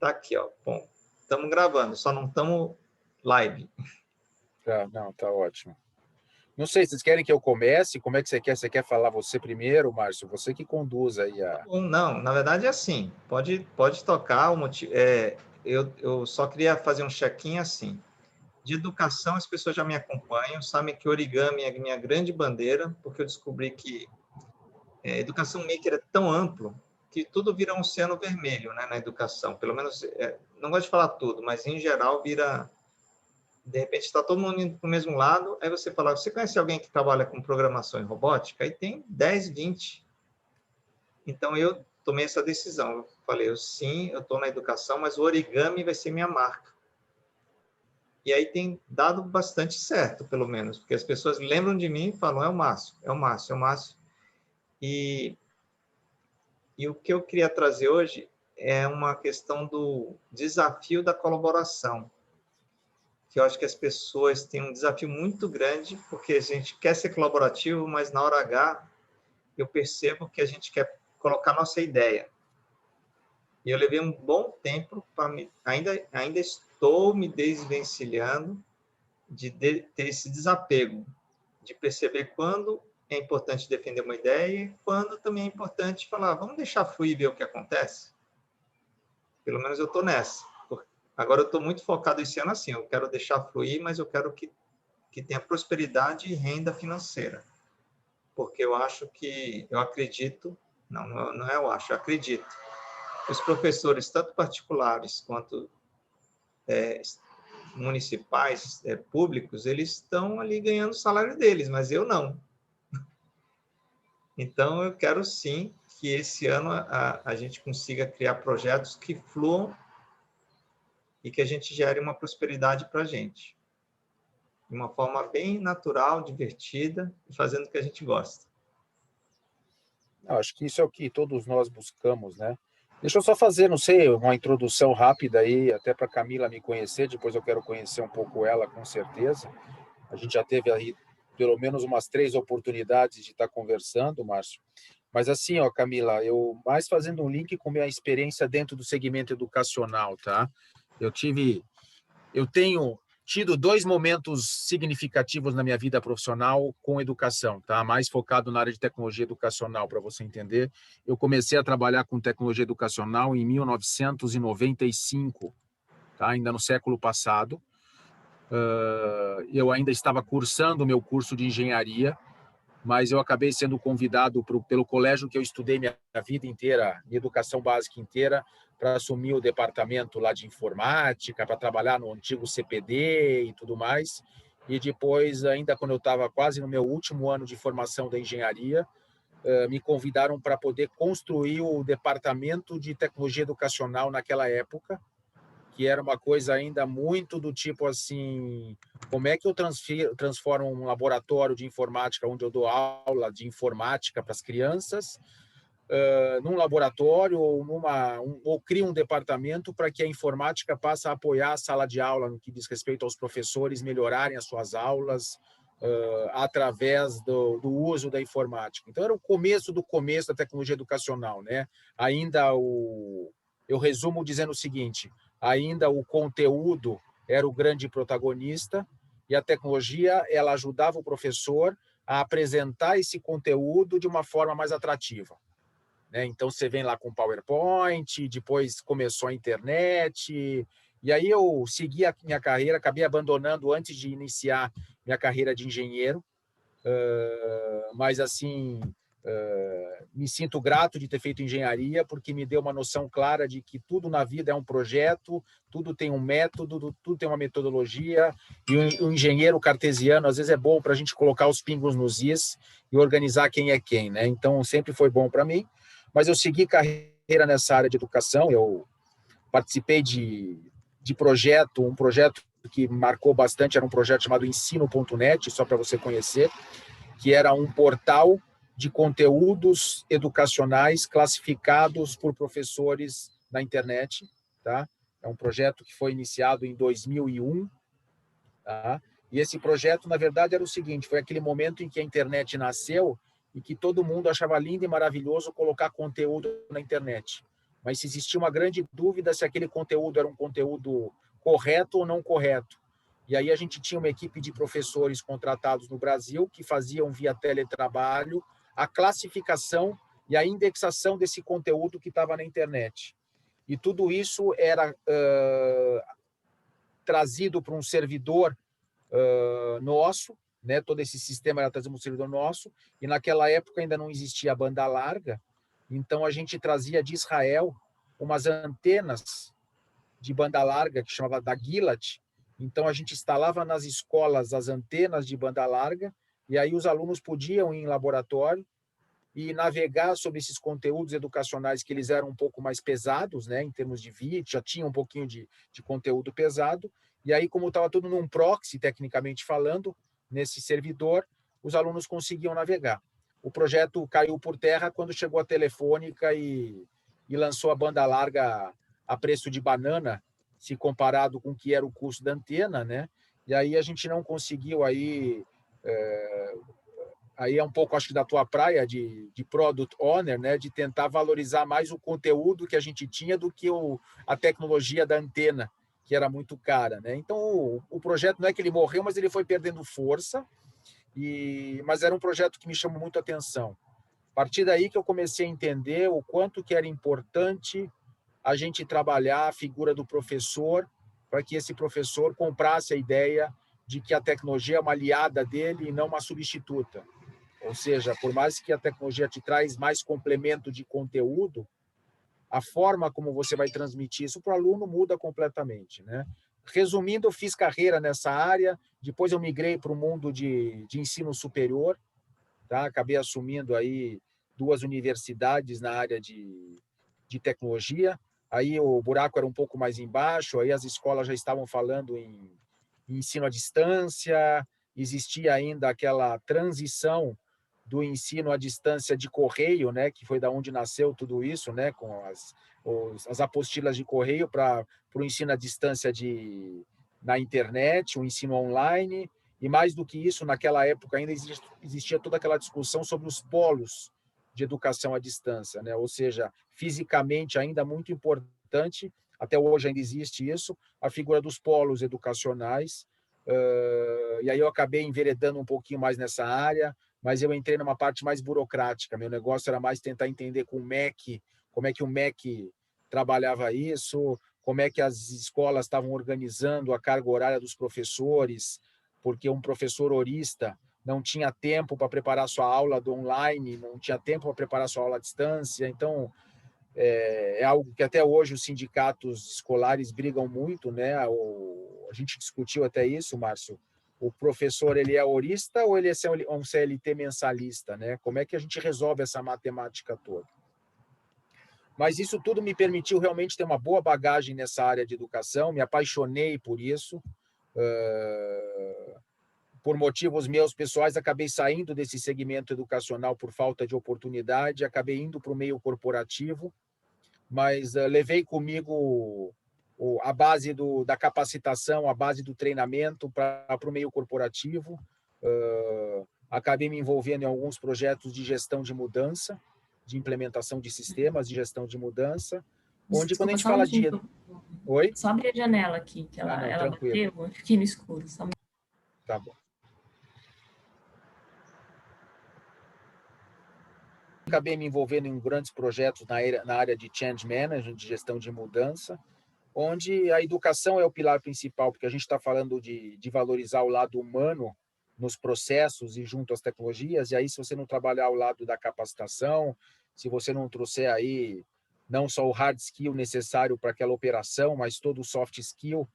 Tá aqui, ó. Bom, estamos gravando, só não estamos live. Tá, não, tá ótimo. Não sei, vocês querem que eu comece? Como é que você quer? Você quer falar você primeiro, Márcio? Você que conduz aí Tá a... bom, não, na verdade é assim, pode tocar, o motivo, eu só queria fazer um check-in assim. De educação, as pessoas já me acompanham, sabem que origami é minha grande bandeira, porque eu descobri que educação maker é tão amplo que tudo vira um oceano vermelho, né, na educação. Pelo menos, não gosto de falar tudo, mas em geral vira. De repente está todo mundo indo para o mesmo lado, aí você fala, você conhece alguém que trabalha com programação e robótica? Aí tem 10, 20. Então eu tomei essa decisão. Eu falei, sim, eu estou na educação, mas o origami vai ser minha marca. E aí tem dado bastante certo, pelo menos, porque as pessoas lembram de mim e falam, é o Márcio, é o Márcio, é o Márcio. E o que eu queria trazer hoje é uma questão do desafio da colaboração, que eu acho que as pessoas têm um desafio muito grande, porque a gente quer ser colaborativo, mas na hora H eu percebo que a gente quer colocar nossa ideia. E eu levei um bom tempo para ainda estou me desvencilhando de ter esse desapego, de perceber quando é importante defender uma ideia e quando também é importante falar, vamos deixar fluir e ver o que acontece. Pelo menos eu estou nessa. Agora eu estou muito focado esse ano assim, eu quero deixar fluir, mas eu quero que tenha prosperidade e renda financeira. Porque eu acredito, não é eu acho, eu acredito. Os professores, tanto particulares quanto municipais, públicos, eles estão ali ganhando o salário deles, mas eu não. Então, eu quero sim que esse ano a gente consiga criar projetos que fluam e que a gente gere uma prosperidade para a gente. De uma forma bem natural, divertida e fazendo o que a gente gosta. Não, acho que isso é o que todos nós buscamos, né? Deixa eu só fazer, não sei, uma introdução rápida aí, até para a Camila me conhecer, depois eu quero conhecer um pouco ela, com certeza. A gente já teve aí pelo menos umas 3 oportunidades de estar conversando, Márcio. Mas assim, ó, Camila, eu mais fazendo um link com minha experiência dentro do segmento educacional, tá? Eu tenho tido 2 momentos significativos na minha vida profissional com educação, tá? Mais focado na área de tecnologia educacional, para você entender. Eu comecei a trabalhar com tecnologia educacional em 1995, tá? Ainda no século passado. Eu ainda estava cursando o meu curso de engenharia, mas eu acabei sendo convidado pelo colégio que eu estudei minha vida inteira, minha educação básica inteira, para assumir o departamento lá de informática, para trabalhar no antigo CPD e tudo mais. E depois, ainda quando eu estava quase no meu último ano de formação da engenharia, me convidaram para poder construir o departamento de tecnologia educacional naquela época, que era uma coisa ainda muito do tipo assim, como é que eu transformo um laboratório de informática, onde eu dou aula de informática para as crianças, num laboratório ou crio um departamento para que a informática passe a apoiar a sala de aula no que diz respeito aos professores melhorarem as suas aulas através do uso da informática. Então, era o começo do começo da tecnologia educacional, né? Eu resumo dizendo o seguinte, ainda o conteúdo era o grande protagonista e a tecnologia ela ajudava o professor a apresentar esse conteúdo de uma forma mais atrativa, né? Então, você vem lá com PowerPoint, depois começou a internet, e aí eu segui a minha carreira, acabei abandonando antes de iniciar minha carreira de engenheiro, mas assim, me sinto grato de ter feito engenharia, porque me deu uma noção clara de que tudo na vida é um projeto, tudo tem um método, tudo tem uma metodologia, e o engenheiro cartesiano, às vezes, é bom para a gente colocar os pingos nos is e organizar quem é quem, né? Então, sempre foi bom para mim, mas eu segui carreira nessa área de educação, eu participei de um projeto que marcou bastante, era um projeto chamado Ensino.net, só para você conhecer, que era um portal de conteúdos educacionais classificados por professores na internet, tá? É um projeto que foi iniciado em 2001, tá? E esse projeto, na verdade, era o seguinte, foi aquele momento em que a internet nasceu e que todo mundo achava lindo e maravilhoso colocar conteúdo na internet. mas se existia uma grande dúvida se aquele conteúdo era um conteúdo correto ou não correto. E aí a gente tinha uma equipe de professores contratados no Brasil que faziam via teletrabalho a classificação e a indexação desse conteúdo que estava na internet. E tudo isso era trazido para um servidor nosso, né? Todo esse sistema era trazido para um servidor nosso, e naquela época ainda não existia a banda larga, então a gente trazia de Israel umas antenas de banda larga, que chamava da Gilat. Então a gente instalava nas escolas as antenas de banda larga, e aí os alunos podiam ir em laboratório e navegar sobre esses conteúdos educacionais que eles eram um pouco mais pesados, né, em termos de vídeo, já tinha um pouquinho de conteúdo pesado, e aí, como estava tudo num proxy, tecnicamente falando, nesse servidor, os alunos conseguiam navegar. O projeto caiu por terra quando chegou a Telefônica e lançou a banda larga a preço de banana, se comparado com o que era o custo da antena, né? E aí a gente não conseguiu aí aí é um pouco, acho que, da tua praia de product owner, né, de tentar valorizar mais o conteúdo que a gente tinha do que a tecnologia da antena, que era muito cara, né? Então, o projeto não é que ele morreu, mas ele foi perdendo força, mas era um projeto que me chamou muito a atenção. A partir daí que eu comecei a entender o quanto que era importante a gente trabalhar a figura do professor para que esse professor comprasse a ideia de que a tecnologia é uma aliada dele e não uma substituta. Ou seja, por mais que a tecnologia te traz mais complemento de conteúdo, a forma como você vai transmitir isso para o aluno muda completamente, né? Resumindo, eu fiz carreira nessa área, depois eu migrei para o mundo de ensino superior, tá? Acabei assumindo aí 2 universidades na área de tecnologia, aí o buraco era um pouco mais embaixo, aí as escolas já estavam falando em ensino à distância, existia ainda aquela transição do ensino à distância de correio, né, que foi da onde nasceu tudo isso, né, com as apostilas de correio para o ensino à distância na internet, o ensino online, e mais do que isso, naquela época ainda existia toda aquela discussão sobre os polos de educação à distância, né, ou seja, fisicamente ainda muito importante, até hoje ainda existe isso, a figura dos polos educacionais, e aí eu acabei enveredando um pouquinho mais nessa área, mas eu entrei numa parte mais burocrática. Meu negócio era mais tentar entender com o MEC, como é que o MEC trabalhava isso, como é que as escolas estavam organizando a carga horária dos professores, porque um professor horista não tinha tempo para preparar sua aula do online, não tinha tempo para preparar sua aula à distância. Então, é algo que até hoje os sindicatos escolares brigam muito, né? A gente discutiu até isso, Márcio. O professor, ele é horista ou ele é um CLT mensalista, né? Como é que a gente resolve essa matemática toda? Mas isso tudo me permitiu realmente ter uma boa bagagem nessa área de educação, me apaixonei por isso. Por motivos meus pessoais, acabei saindo desse segmento educacional por falta de oportunidade, acabei indo para o meio corporativo, mas levei comigo a base da capacitação, a base do treinamento para o meio corporativo. Acabei me envolvendo em alguns projetos de gestão de mudança, de implementação de sistemas de gestão de mudança, onde quando a gente fala de... Oi? Só abrir a janela aqui, que ela bateu, eu fiquei no escuro. Só... Tá bom. Acabei me envolvendo em grandes projetos na área de change management, de gestão de mudança, onde a educação é o pilar principal, porque a gente está falando de valorizar o lado humano nos processos e junto às tecnologias, e aí se você não trabalhar ao lado da capacitação, se você não trouxer aí não só o hard skill necessário para aquela operação, mas todo o soft skill,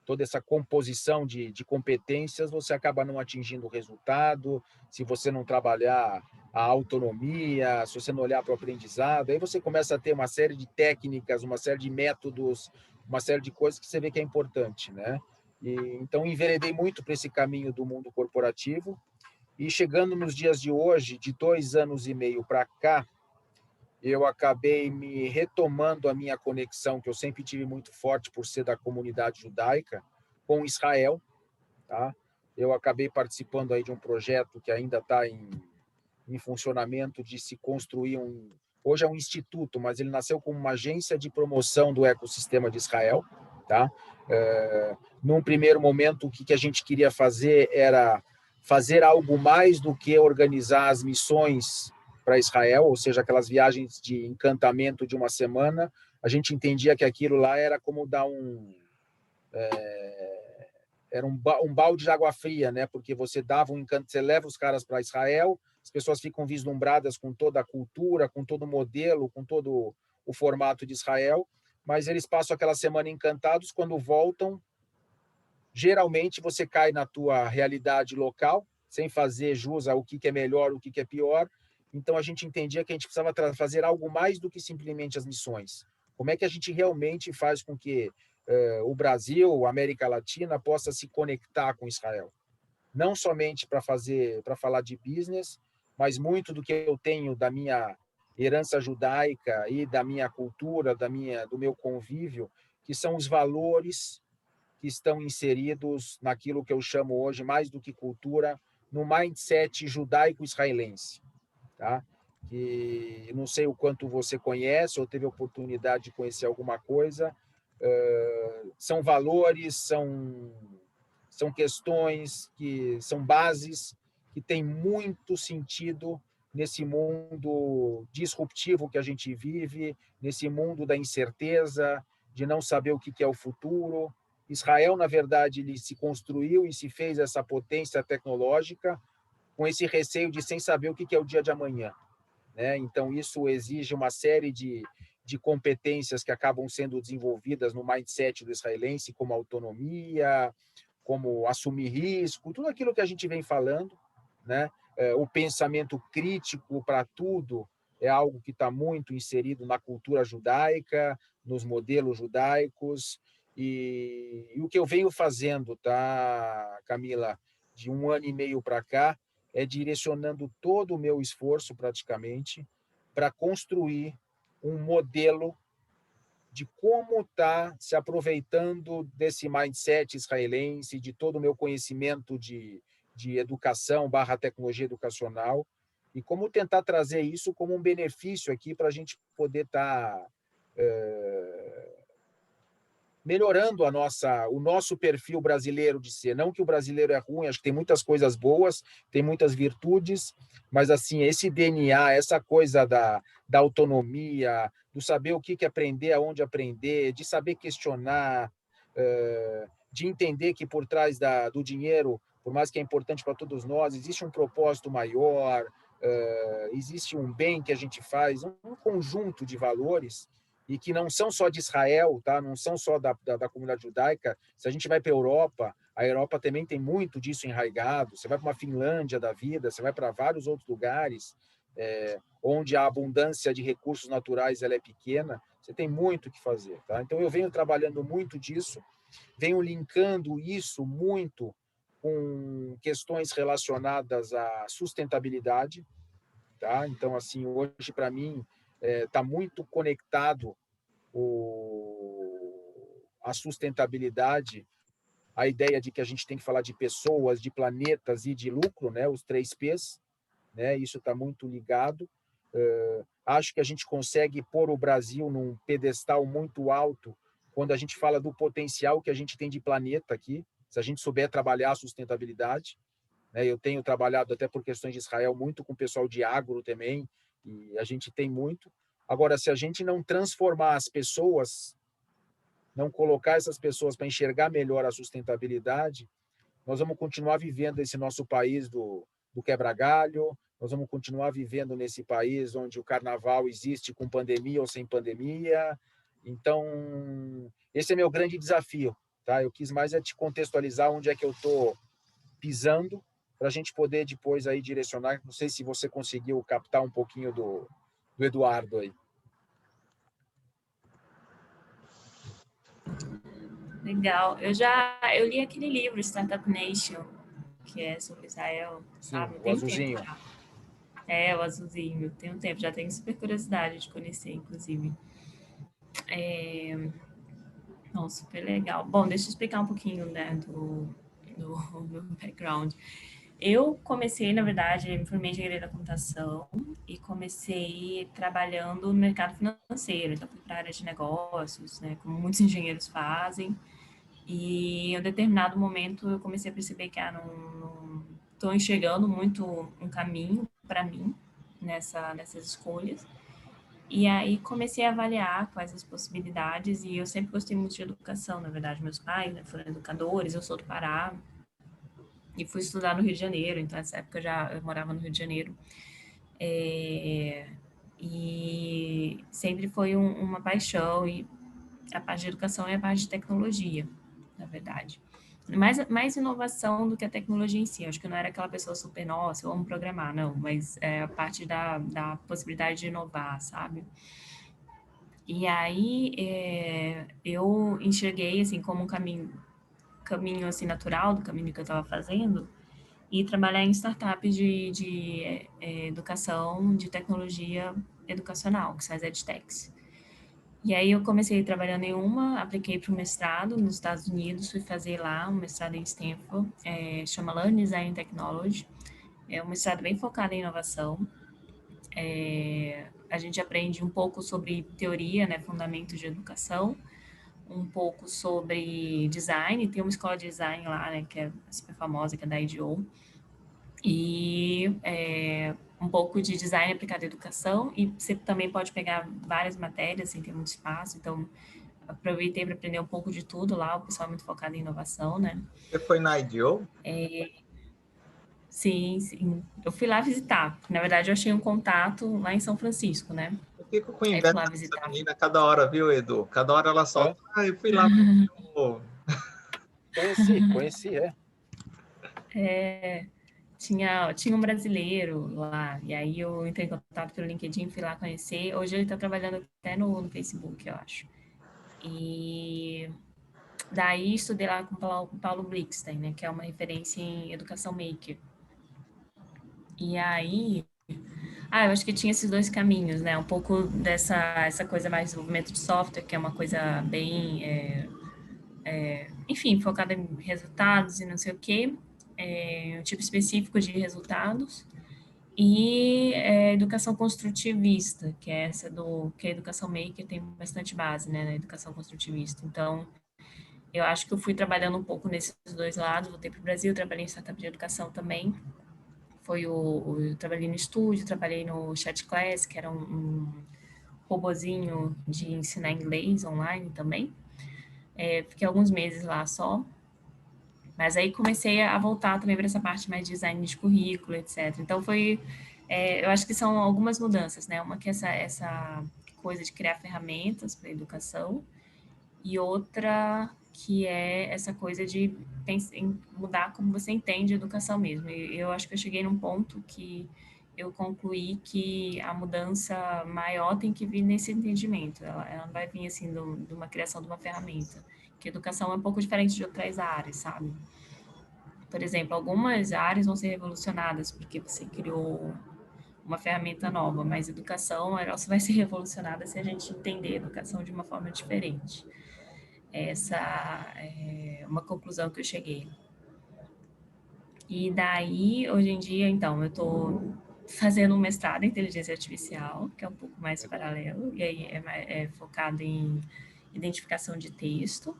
toda essa composição de competências, você acaba não atingindo o resultado, se você não trabalhar a autonomia, se você não olhar para o aprendizado, aí você começa a ter uma série de técnicas, uma série de métodos, uma série de coisas que você vê que é importante, né? Então, enveredei muito para esse caminho do mundo corporativo, e chegando nos dias de hoje, de 2 anos e meio para cá, eu acabei me retomando a minha conexão, que eu sempre tive muito forte por ser da comunidade judaica, com Israel. Tá? Eu acabei participando aí de um projeto que ainda está em funcionamento, de se construir hoje é um instituto, mas ele nasceu como uma agência de promoção do ecossistema de Israel. Tá? Num primeiro momento, o que a gente queria fazer era fazer algo mais do que organizar as missões para Israel, ou seja, aquelas viagens de encantamento de uma semana. A gente entendia que aquilo lá era como dar era um balde de água fria, né? Porque você dava um encanto, você leva os caras para Israel, as pessoas ficam vislumbradas com toda a cultura, com todo o modelo, com todo o formato de Israel, mas eles passam aquela semana encantados, quando voltam, geralmente você cai na tua realidade local, sem fazer jus ao que é melhor, o que é pior. Então a gente entendia que a gente precisava fazer algo mais do que simplesmente as missões. Como é que a gente realmente faz com que o Brasil, a América Latina, possa se conectar com Israel? Não somente para falar de business, mas muito do que eu tenho da minha herança judaica e da minha cultura, do meu convívio, que são os valores que estão inseridos naquilo que eu chamo hoje, mais do que cultura, no mindset judaico-israelense. Tá? Que não sei o quanto você conhece ou teve a oportunidade de conhecer alguma coisa, são valores, são questões, são bases que têm muito sentido nesse mundo disruptivo que a gente vive, nesse mundo da incerteza, de não saber o que é o futuro. Israel, na verdade, ele se construiu e se fez essa potência tecnológica com esse receio de sem saber o que é o dia de amanhã. Né? Então, isso exige uma série de competências que acabam sendo desenvolvidas no mindset do israelense, como autonomia, como assumir risco, tudo aquilo que a gente vem falando. Né? O pensamento crítico para tudo é algo que está muito inserido na cultura judaica, nos modelos judaicos. E o que eu venho fazendo, tá, Camila, de 1 ano e meio para cá, é direcionando todo o meu esforço, praticamente, para construir um modelo de como está se aproveitando desse mindset israelense, de todo o meu conhecimento de educação / tecnologia educacional, e como tentar trazer isso como um benefício aqui para a gente poder estar melhorando o nosso perfil brasileiro de ser. Não que o brasileiro é ruim, acho que tem muitas coisas boas, tem muitas virtudes, mas assim, esse DNA, essa coisa da autonomia, do saber o que aprender, aonde aprender, de saber questionar, de entender que por trás do dinheiro, por mais que é importante para todos nós, existe um propósito maior, existe um bem que a gente faz, um conjunto de valores e que não são só de Israel, tá? Não são só da comunidade judaica. Se a gente vai para a Europa também tem muito disso enraizado. Você vai para uma Finlândia da vida, você vai para vários outros lugares onde a abundância de recursos naturais ela é pequena, você tem muito o que fazer. Tá? Então, eu venho trabalhando muito disso, venho linkando isso muito com questões relacionadas à sustentabilidade. Tá? Então, assim, hoje, para mim, está muito conectado a sustentabilidade, a ideia de que a gente tem que falar de pessoas, de planetas e de lucro, né? Os 3 P's, né? Isso está muito ligado. Acho que a gente consegue pôr o Brasil num pedestal muito alto quando a gente fala do potencial que a gente tem de planeta aqui, se a gente souber trabalhar a sustentabilidade. Eu tenho trabalhado até por questões de Israel muito com o pessoal de agro também, e a gente tem muito. Agora, se a gente não transformar as pessoas, não colocar essas pessoas para enxergar melhor a sustentabilidade, nós vamos continuar vivendo esse nosso país do quebra-galho, nós vamos continuar vivendo nesse país onde o carnaval existe com pandemia ou sem pandemia. Então, esse é meu grande desafio. Tá? Eu quis mais te contextualizar onde é que eu estou pisando, para a gente poder depois aí direcionar. Não sei se você conseguiu captar um pouquinho do Eduardo aí. Legal. Eu li aquele livro, Startup Nation, que é sobre Israel. Sim, o azulzinho. O azulzinho. Tem um tempo, já tenho super curiosidade de conhecer, inclusive. Super legal. Bom, deixa eu explicar um pouquinho, né, do meu background. Eu comecei, na verdade, me formei em engenharia da computação e comecei trabalhando no mercado financeiro. Então, fui para a área de negócios, né, como muitos engenheiros fazem. E em um determinado momento eu comecei a perceber que não estou enxergando muito um caminho para mim nessas escolhas. E aí comecei a avaliar quais as possibilidades e eu sempre gostei muito de educação, na verdade, meus pais, né, foram educadores, eu sou do Pará e fui estudar no Rio de Janeiro, então nessa época eu morava no Rio de Janeiro. E sempre foi uma paixão e a parte de educação é a parte de tecnologia, na verdade. Mais inovação do que a tecnologia em si. Eu acho que eu não era aquela pessoa super, nossa, eu amo programar, não, mas é a parte da possibilidade de inovar, sabe? E aí eu enxerguei assim como um caminho assim natural do caminho que eu estava fazendo e trabalhar em startups de educação, de tecnologia educacional, que são as edtechs. E aí eu comecei trabalhando em uma, apliquei para um mestrado nos Estados Unidos, fui fazer lá um mestrado em Stanford, chama Learning Design Technology, é um mestrado bem focado em inovação. A gente aprende um pouco sobre teoria, né, fundamentos de educação, um pouco sobre design, tem uma escola de design lá, né, que é super famosa, que é da IDEO, e um pouco de design aplicado à educação, e você também pode pegar várias matérias, assim, tem muito espaço, então aproveitei para aprender um pouco de tudo lá, o pessoal é muito focado em inovação, né? Você foi na IDEO? Sim, sim. Eu fui lá visitar. Na verdade, eu achei um contato lá em São Francisco, né? Eu fico com Aí fui inveja lá dessa visitar. menina cada hora, viu, Edu? Cada hora ela Hã? solta. Eu fui lá na IDEO. Conheci, é. Tinha um brasileiro lá, e aí eu entrei em contato pelo LinkedIn, fui lá conhecer. Hoje ele está trabalhando até no Facebook, eu acho. E daí estudei lá com o Paulo Blixten, né? Que é uma referência em educação maker. E aí eu acho que tinha esses dois caminhos, né? Um pouco essa coisa mais de desenvolvimento de software, que é uma coisa bem, enfim, focada em resultados e não sei o quê, um tipo específico de resultados, e educação construtivista, que é que a educação maker tem bastante base, né, na educação construtivista. Então, eu acho que eu fui trabalhando um pouco nesses dois lados, voltei para o Brasil, trabalhei em startup de educação também, eu trabalhei no estúdio, trabalhei no Chat Class, que era um robozinho de ensinar inglês online também. Fiquei alguns meses lá só, mas aí comecei a voltar também para essa parte mais de design de currículo, etc. Então eu acho que são algumas mudanças, né? Uma que é essa coisa de criar ferramentas para a educação e outra que é essa coisa de mudar como você entende a educação mesmo. E eu acho que eu cheguei num ponto que eu concluí que a mudança maior tem que vir nesse entendimento. Ela não vai vir assim de uma criação de uma ferramenta. Que a educação é um pouco diferente de outras áreas, sabe? Por exemplo, algumas áreas vão ser revolucionadas porque você criou uma ferramenta nova, mas educação ela só vai ser revolucionada se a gente entender a educação de uma forma diferente. Essa é uma conclusão que eu cheguei. E daí, hoje em dia, então, eu estou fazendo um mestrado em inteligência artificial, que é um pouco mais paralelo, e aí é focado em identificação de texto.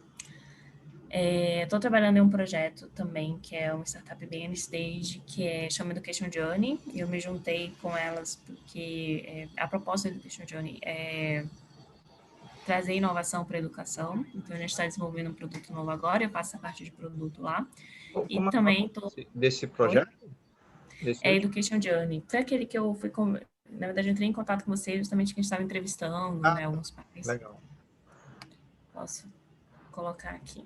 Estou trabalhando em um projeto também, que é uma startup bem early stage, que chama Education Journey, e eu me juntei com elas porque a proposta do Education Journey é trazer inovação para a educação. Então, a gente está desenvolvendo um produto novo agora, eu faço a parte de produto lá. E Como é também o estou... nome desse Oi? projeto? Desse É último? Education Journey. Foi aquele que eu fui... Na verdade, eu entrei em contato com você justamente que a gente estava entrevistando, Ah, né, tá. alguns pais. Legal. Posso colocar aqui.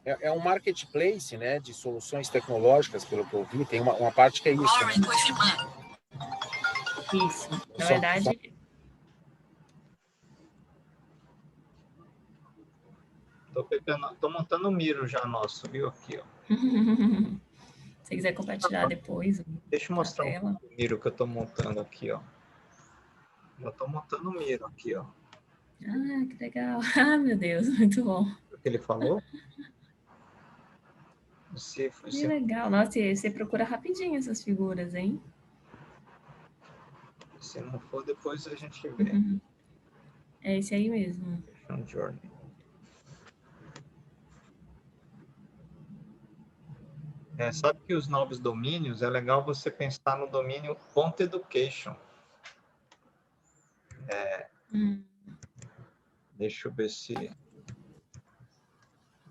É um marketplace, né, de soluções tecnológicas, pelo que eu vi. Tem uma parte que é isso, né? Isso. Na verdade... Tô montando o Miro já nosso, viu? Aqui, ó. Se você quiser compartilhar depois Deixa eu a mostrar um tela. pouco o Miro que eu tô montando aqui, ó. Eu tô montando o Miro aqui, ó. Ah, que legal. Ah, meu Deus, muito bom. O que ele falou? Que legal. Nossa, você procura rapidinho essas figuras, hein? Se não for, depois a gente vê. É esse aí mesmo. Journey. Sabe que os novos domínios, é legal você pensar no domínio .education. Deixa eu ver se...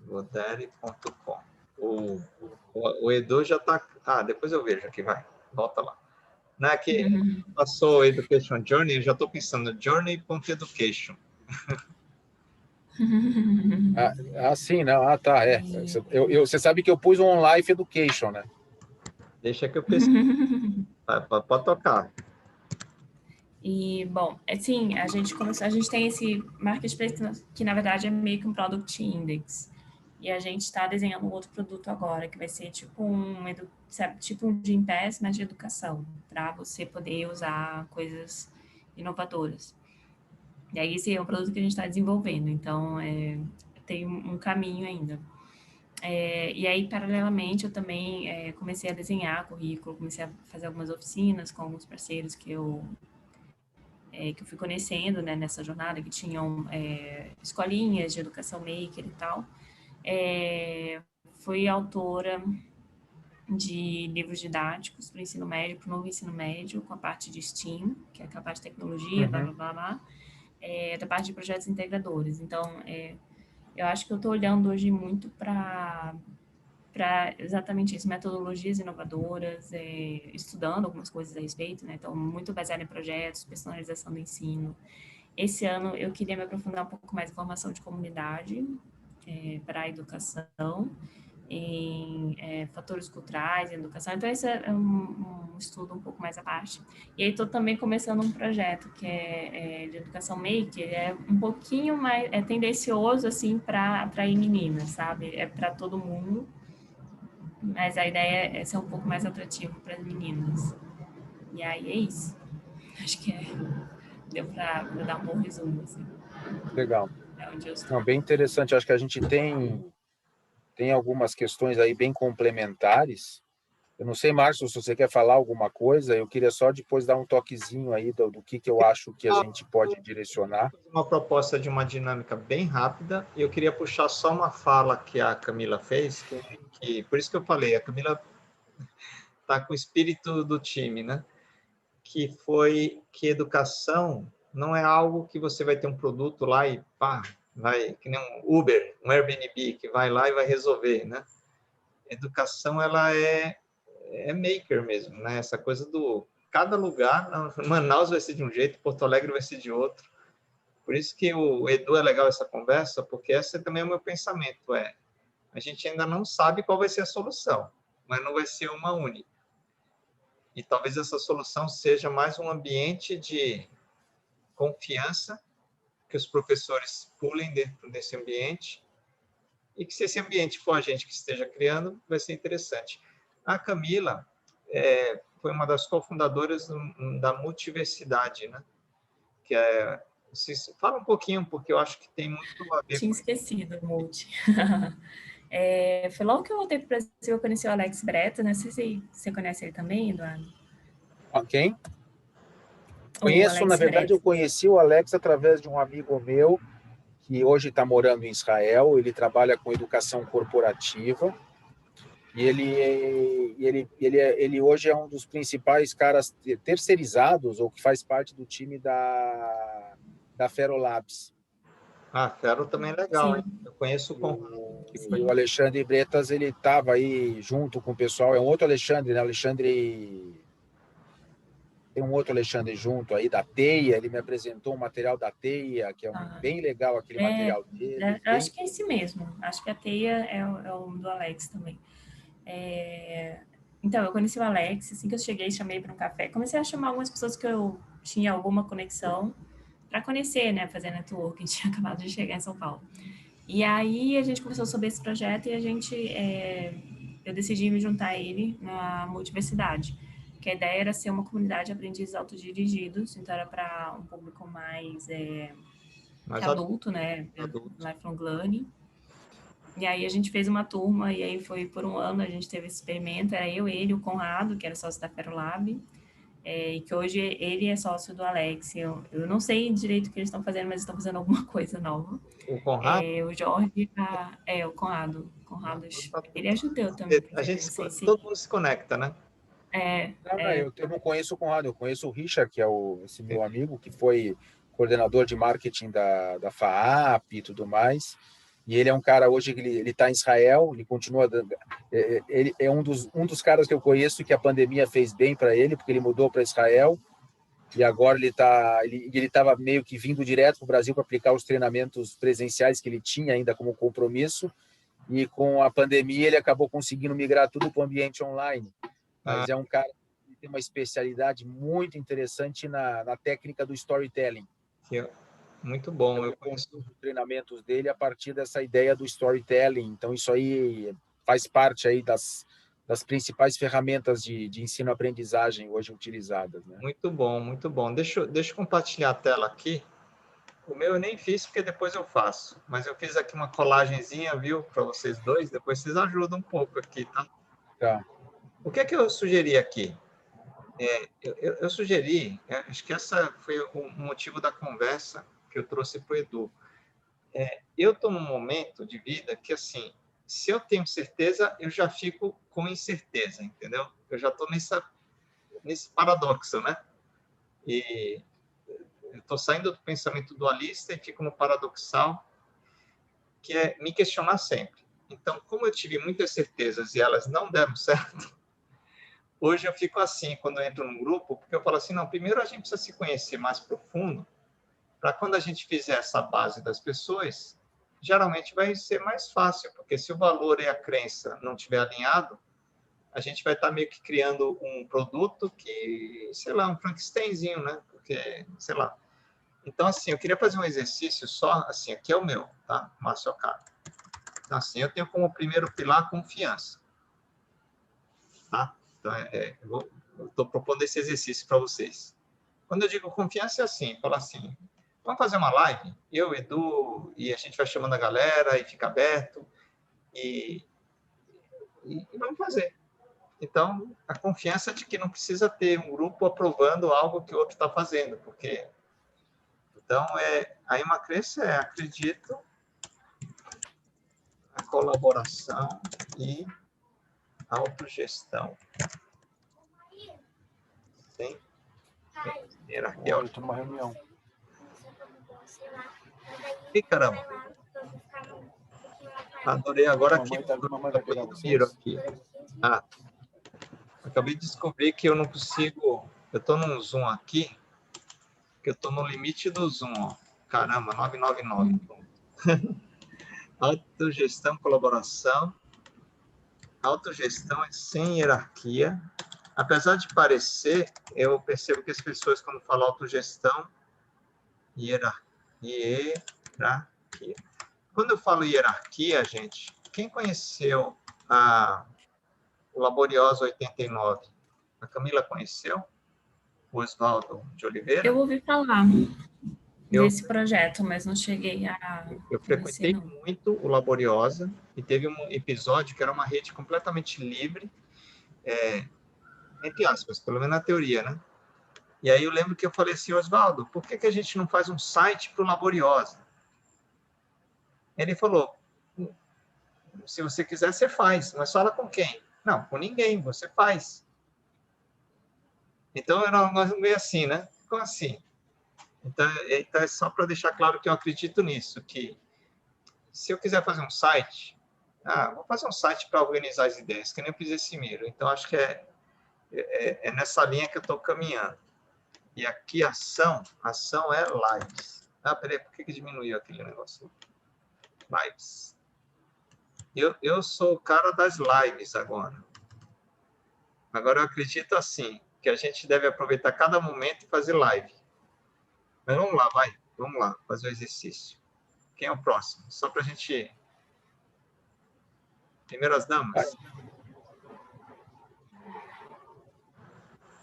godaddy.com. O Edu já está... depois eu vejo aqui, vai. Volta lá. Não é que passou Education Journey, eu já estou pensando journey.education. Sim, não. Tá, você sabe que eu pus um Life Education, né? Deixa que eu pesquiso. Pode tocar. E, bom, assim, a gente tem esse marketplace que, na verdade, é meio que um Product Index. E a gente está desenhando um outro produto agora, que vai ser tipo um Gympass, mas de educação, para você poder usar coisas inovadoras. E aí, esse é um produto que a gente está desenvolvendo, então, tem um caminho ainda. E aí, paralelamente, eu também comecei a desenhar currículo, comecei a fazer algumas oficinas com alguns parceiros que eu fui conhecendo, né, nessa jornada, que tinham escolinhas de educação maker e tal. Fui autora de livros didáticos para o ensino médio, para o novo ensino médio, com a parte de STEAM, que é a parte de tecnologia, blá, blá, blá, blá, da parte de projetos integradores. Então, eu acho que eu estou olhando hoje muito para exatamente isso, metodologias inovadoras, estudando algumas coisas a respeito, né? Então, muito baseado em projetos, personalização do ensino. Esse ano, eu queria me aprofundar um pouco mais em formação de comunidade para a educação, em fatores culturais, em educação. Então, esse é um estudo um pouco mais à parte. E aí, estou também começando um projeto que é de educação maker, é um pouquinho mais, tendencioso, assim, para atrair meninas, sabe? É para todo mundo, mas a ideia é ser um pouco mais atrativo para as meninas. E aí é isso. Acho que deu para dar um bom resumo. Assim. Legal. É onde eu estou. Não, bem interessante. Acho que a gente tem algumas questões aí bem complementares. Eu não sei, Márcio, se você quer falar alguma coisa, eu queria só depois dar um toquezinho aí do que eu acho que a gente pode direcionar. Uma proposta de uma dinâmica bem rápida. Eu queria puxar só uma fala que a Camila fez, que por isso que eu falei, a Camila está com o espírito do time, né? Que foi que educação não é algo que você vai ter um produto lá e pá, vai, que nem um Uber, um Airbnb, que vai lá e vai resolver, né? Educação, ela é maker mesmo, né? Essa coisa do... Cada lugar, Manaus vai ser de um jeito, Porto Alegre vai ser de outro. Por isso que o Edu é legal essa conversa, porque esse também é o meu pensamento, a gente ainda não sabe qual vai ser a solução, mas não vai ser uma única. E talvez essa solução seja mais um ambiente de confiança, que os professores pulem dentro desse ambiente, e que se esse ambiente for a gente que esteja criando, vai ser interessante. A Camila foi uma das cofundadoras da Multiversidade, né? Que fala um pouquinho, porque eu acho que tem muito a ver Tinha com... esquecido o Multi. Foi logo que eu voltei para o Brasil, eu conheci o Alex Breta, não sei se você conhece ele também, Eduardo. Quem? O Conheço, na Alex verdade, Breta. eu conheci o Alex através de um amigo meu, que hoje está morando em Israel. Ele trabalha com educação corporativa e ele hoje é um dos principais caras terceirizados ou que faz parte do time da Ferolabs. Fero também é legal, Sim. hein? Eu conheço o O Alexandre Bretas, ele estava aí junto com o pessoal. É um outro Alexandre, né? Tem um outro Alexandre junto aí, da Teia. Ele me apresentou um material da Teia, que é bem legal aquele material dele. Acho que é esse mesmo. Acho que a Teia é o do Alex também. Então, eu conheci o Alex, assim que eu cheguei, chamei para um café. Comecei a chamar algumas pessoas que eu tinha alguma conexão para conhecer, né? Fazer networking. Tinha acabado de chegar em São Paulo. E aí a gente conversou sobre esse projeto e eu decidi me juntar a ele na Multiversidade. Que a ideia era ser uma comunidade de aprendizes autodirigidos, então era para um público mais adulto, né? Adulto. Lifelong learning. E aí a gente fez uma turma, e aí foi por um ano, a gente teve esse experimento, era eu, ele, o Conrado, que era sócio da Ferolab, e que hoje ele é sócio do Alex. Eu não sei direito o que eles estão fazendo, mas estão fazendo alguma coisa nova. O Conrado? O Jorge, o Conrado. Conrado, ele é judeu também, A não gente, sei se... todo mundo se conecta, né? Não, eu não conheço o Conrado, eu conheço o Richard, que é esse meu amigo, que foi coordenador de marketing da FAAP e tudo mais. E ele é um cara hoje que ele está em Israel, ele continua ele é um dos caras que eu conheço que a pandemia fez bem para ele, porque ele mudou para Israel e agora ele estava meio que vindo direto para o Brasil para aplicar os treinamentos presenciais que ele tinha ainda como compromisso, e com a pandemia ele acabou conseguindo migrar tudo para o ambiente online. Mas é um cara que tem uma especialidade muito interessante na técnica do storytelling. Muito bom. Então, eu conheço os treinamentos dele a partir dessa ideia do storytelling. Então, isso aí faz parte aí das principais ferramentas de ensino-aprendizagem hoje utilizadas, né? Muito bom, muito bom. Deixa eu compartilhar a tela aqui. O meu eu nem fiz, porque depois eu faço. Mas eu fiz aqui uma colagenzinha, viu, para vocês dois. Depois vocês ajudam um pouco aqui, tá? Tá. O que é que eu sugeri aqui? Eu sugeri, acho que essa foi o motivo da conversa que eu trouxe para o Edu. Eu estou num momento de vida que, assim, se eu tenho certeza, eu já fico com incerteza, entendeu? Eu já estou nesse paradoxo, né? E eu estou saindo do pensamento dualista e fico no paradoxal, que é me questionar sempre. Então, como eu tive muitas certezas e elas não deram certo, hoje eu fico assim, quando eu entro num grupo, porque eu falo assim, não, primeiro a gente precisa se conhecer mais profundo, para quando a gente fizer essa base das pessoas, geralmente vai ser mais fácil, porque se o valor e a crença não estiver alinhado, a gente vai estar meio que criando um produto que, sei lá, um Frankensteinzinho, né? Porque, sei lá. Então, assim, eu queria fazer um exercício só, assim, aqui é o meu, tá? Márcio Ocado. Então, assim, eu tenho como primeiro pilar confiança, tá? Então, eu estou propondo esse exercício para vocês. Quando eu digo confiança, é assim, fala assim, vamos fazer uma live, eu, Edu, e a gente vai chamando a galera e fica aberto, e vamos fazer. Então, a confiança de que não precisa ter um grupo aprovando algo que o outro está fazendo, porque... Então, aí uma crença acredito, a colaboração e autogestão. Sem hierarquia. Eu estou numa reunião. E caramba. Adorei agora que Mamãe aqui. Acabei de descobrir que eu não consigo. Eu estou num Zoom aqui, que eu estou no limite do Zoom. Ó. Caramba, 999. Autogestão, colaboração. Autogestão é sem hierarquia. Apesar de parecer, eu percebo que as pessoas, quando falam autogestão, hierarquia. Quando eu falo hierarquia, gente, quem conheceu o Laboriosa 89? A Camila conheceu? O Oswaldo de Oliveira? Eu ouvi falar desse projeto, mas não cheguei a... Eu frequentei muito o Laboriosa e teve um episódio que era uma rede completamente livre, entre aspas, pelo menos na teoria, né? E aí eu lembro que eu falei assim, Oswaldo, por que a gente não faz um site para o Laboriosa? Ele falou, se você quiser, você faz, mas fala com quem? Não, com ninguém, você faz. Então, nós vamos ver assim, né? Como assim? Então é só para deixar claro que eu acredito nisso, que se eu quiser fazer um site, vou fazer um site para organizar as ideias, que nem eu fiz esse Miro. Então, acho que é nessa linha que eu estou caminhando. E aqui, ação é lives. Peraí, por que diminuiu aquele negócio? Lives. Eu sou o cara das lives agora. Agora, eu acredito assim, que a gente deve aproveitar cada momento e fazer live. Mas vamos lá, vai. Vamos lá, fazer o exercício. Quem é o próximo? Só para a gente... Primeiras damas.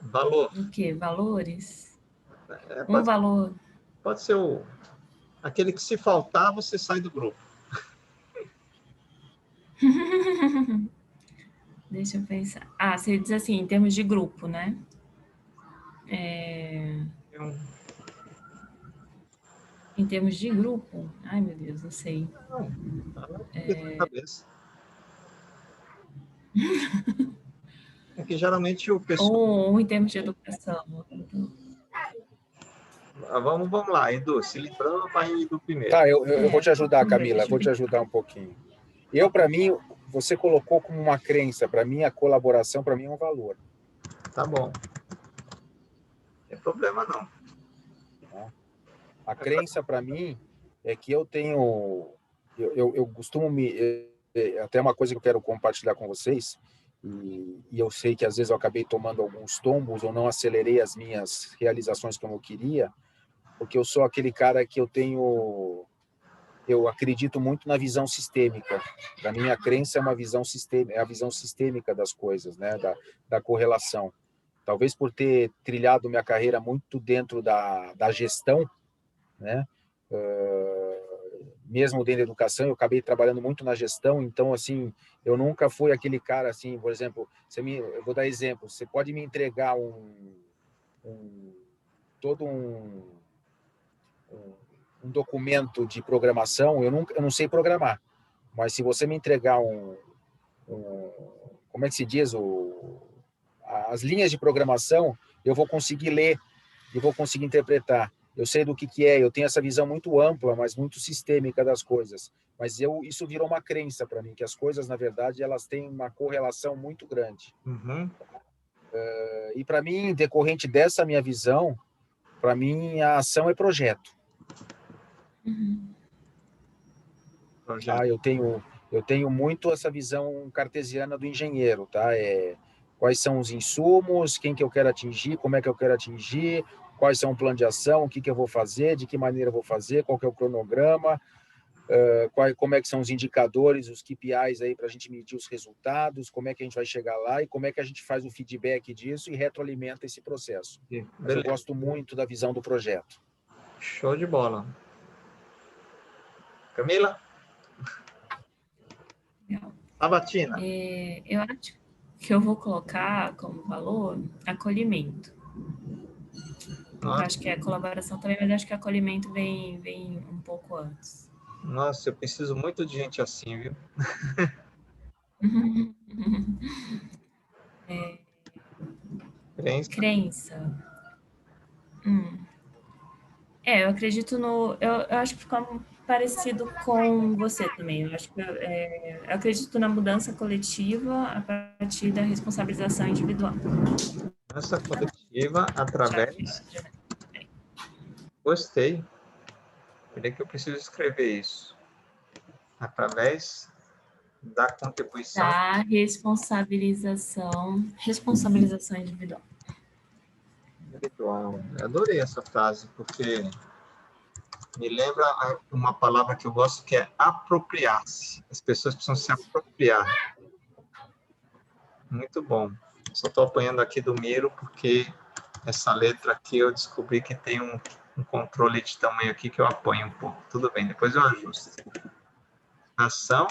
Valor. O quê? Valores? Valor. Pode ser aquele que, se faltar, você sai do grupo. Deixa eu pensar. Ah, você diz assim, em termos de grupo, né? Eu- Em termos de grupo? Ai, meu Deus, não sei. Não, fala que tá na cabeça. É que geralmente o pessoal... Ou em termos de educação. Vamos lá, Edu, se lembrando, vai Edu primeiro. Tá, eu vou te ajudar, Vamos ver, Camila, deixa eu vou te pensar. ajudar um pouquinho. Para mim, você colocou como uma crença, para mim, a colaboração, para mim, é um valor. Tá bom. Não tem problema, não. Tá? A crença, para mim, é que eu tenho... Eu costumo me... Até uma coisa que eu quero compartilhar com vocês, e eu sei que às vezes eu acabei tomando alguns tombos ou não acelerei as minhas realizações como eu queria, porque eu sou aquele cara que eu acredito muito na visão sistêmica. Da minha crença é uma visão sistêmica, é a visão sistêmica das coisas, né, da correlação. Talvez por ter trilhado minha carreira muito dentro da gestão, né, mesmo dentro da educação, eu acabei trabalhando muito na gestão, então, assim, eu nunca fui aquele cara, assim, por exemplo, eu vou dar exemplo, você pode me entregar todo um documento de programação, eu não sei programar, mas se você me entregar como é que se diz, as linhas de programação, eu vou conseguir ler, eu vou conseguir interpretar. Eu sei do que é, eu tenho essa visão muito ampla, mas muito sistêmica das coisas. Mas isso virou uma crença para mim, que as coisas, na verdade, elas têm uma correlação muito grande. Uhum. E para mim, decorrente dessa minha visão, para mim, a ação é projeto. Projeto. Tá? Eu tenho muito essa visão cartesiana do engenheiro, tá? Quais são os insumos, quem que eu quero atingir, como é que eu quero atingir, quais são o plano de ação, o que que eu vou fazer, de que maneira eu vou fazer, qual que é o cronograma, como é que são os indicadores, os KPIs aí para a gente medir os resultados, como é que a gente vai chegar lá e como é que a gente faz o feedback disso e retroalimenta esse processo. Mas eu gosto muito da visão do projeto. Show de bola. Camila? Sabatina? Eu acho que eu vou colocar como valor acolhimento. Eu acho que é colaboração também, mas acho que acolhimento vem um pouco antes. Nossa, eu preciso muito de gente assim, viu? Crença. Eu acredito no... Eu acho que fica parecido com você também. Eu acho que eu acredito na mudança coletiva a partir da responsabilização individual. Essa coletiva Já através... fiz, já. Gostei. Peraí que eu preciso escrever isso. Através da contribuição Da responsabilização individual. individual. Eu adorei essa frase, porque me lembra uma palavra que eu gosto, que é apropriar-se. As pessoas precisam se apropriar. Muito bom. Só estou apanhando aqui do Miro, porque essa letra aqui eu descobri que tem um controle de tamanho aqui que eu apanho um pouco. Tudo bem, depois eu ajusto. Ação.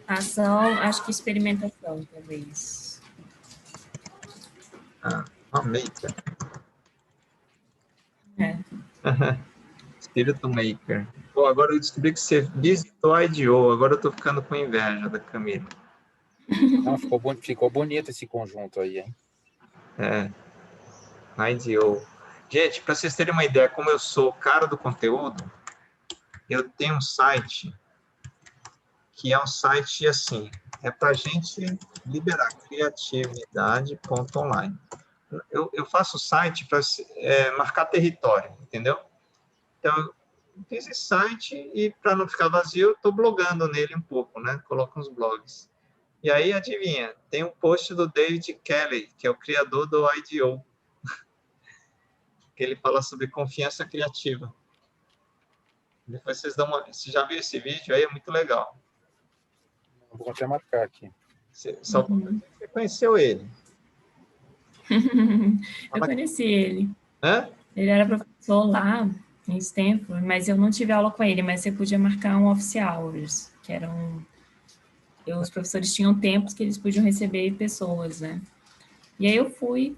Ação, acho que experimentação, talvez. Maker. É. Espírito Maker. Pô, agora eu descobri que você visitou a IDO. Agora eu tô ficando com inveja da Camila. Não, ficou bonito esse conjunto aí, hein? IDO. Gente, para vocês terem uma ideia, como eu sou cara do conteúdo, eu tenho um site que é um site assim, é para a gente liberar criatividade.online. Eu faço o site para marcar território, entendeu? Então, eu fiz esse site e, para não ficar vazio, eu estou blogando nele um pouco, né? Coloco uns blogs. E aí, adivinha, tem um post do David Kelly, que é o criador do IDO, que ele fala sobre confiança criativa. Depois vocês dão uma... Você já viu esse vídeo aí? É muito legal. Vou até marcar aqui. Você conheceu ele? Eu conheci ele. Hã? Ele era professor lá em Stanford, mas eu não tive aula com ele, mas você podia marcar um office hours, que eram... Os professores tinham tempos que eles podiam receber pessoas, né? E aí eu fui,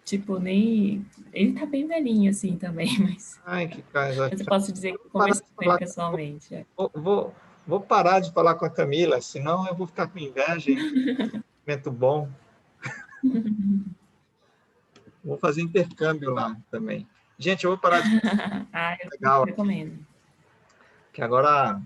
tipo, nem... Ele tá bem velhinho, assim, também, mas... Ai, que coisa. Mas eu posso dizer que eu Vou parar conversei de com ele falar, pessoalmente. vou parar de falar com a Camila, senão eu vou ficar com inveja, hein? Momento bom. Vou fazer intercâmbio lá também. Gente, eu vou parar de Ah, eu legal, recomendo. que agora